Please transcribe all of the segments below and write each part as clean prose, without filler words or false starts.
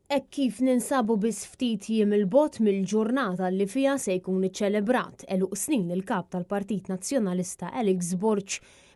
Hekk kif ninsabu biss ftit jiem il-bot mill-ġurnata li fija se jkun iċċelebrat eluq snin il-kap tal-Partit Nazzjonalista Alex Borg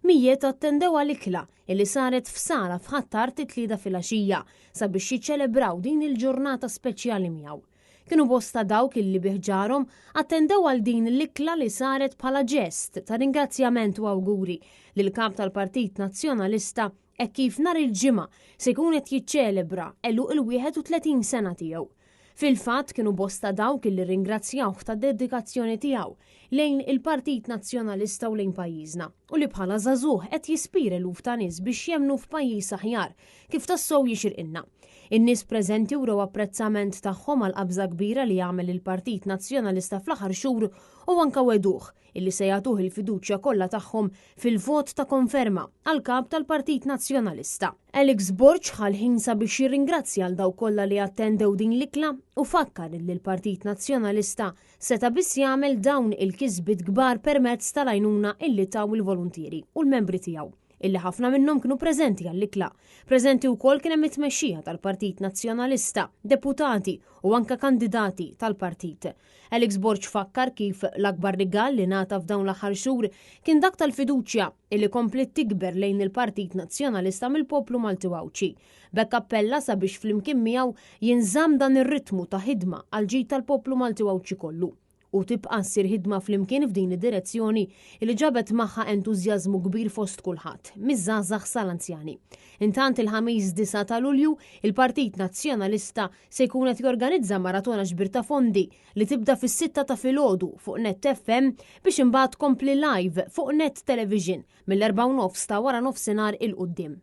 mijiet attendew għal-ikla li saret f'sala f'Ħattar tlieta filgħaxija sabiex jiċċelebraw din il-ġurnata speċjali miegħu. Kienu bosta dawk illi biħġarhom attendew għal din l-ikla li saret bħala ġest ta' ringrazzjament u awguri lil kap tal-Partit Nazzjonalista hekk kif nhar il-ġimgħa se jkun qed jiċċelebra eluq il-31 sena tiegħu. Fil-fatt kienu bosta dawk illi ringrazzjawh tad-dedikazzjoni tiegħu lejn il-Partit Nazzjonalista u lejn pajjiżna u li bħala żagħżugħ qed jispira eluf ta' nies biex jemmnu f'pajjiż aħjar kif tassew jixirqilna. In-nies preżenti wrew apprezzament tagħhom għal qabża kbira li jagħmel il-Partit Nazzjonalista fl-aħħar xhur u anke weduh illi se jagħtuh il-fiduċja kollha tagħhom fil-vot ta' konferma għal kap tal-Partit Nazzjonalista. Alex Borg ħal ħin sabiex jirringrazzja għal dawk kollha li attendew din l-ikla u fakkar li l-Partit Nazzjonalista seta' biss jagħmel dawn il-kisbiet kbar permezz tal-għajnuna illi taw il-volontieri u l-membri tiegħu illi ħafna minnhom kienu preżenti għall-ikla. Preżenti wkoll kien hemm it-tmexxija tal-Partit Nazzjonalista, deputati u anke kandidati tal-partit. Alex Borg fakkar kif l-akbar rigal li ngħata f'dawn l-aħħar xhur kien dak tal-fiduċja illi komplet tikber lejn il-Partit Nazzjonalista mill-poplu Malti. Bekk appella sabiex flimkien miegħu jinżamm dan ir-ritmu ta' ħidma għal ġid tal-poplu Malti kollu. U tibqa' ssir ħidma flimkien f'din id-direzzjoni li ġabet magħha entużjażmu kbir fost kulħadd, miż-żgħażagħ sal-anzjani. Intant il-ħamis 9 ta' Lulju, il-Partit Nazzjonalista se jkun qed jorganizza maratona ġbir ta' fondi li tibda fis-6 ta' filgħodu fuq Net FM biex imbagħad tkompli live fuq Net Television mill-4 ta' wara nofsinhar il-qudiem.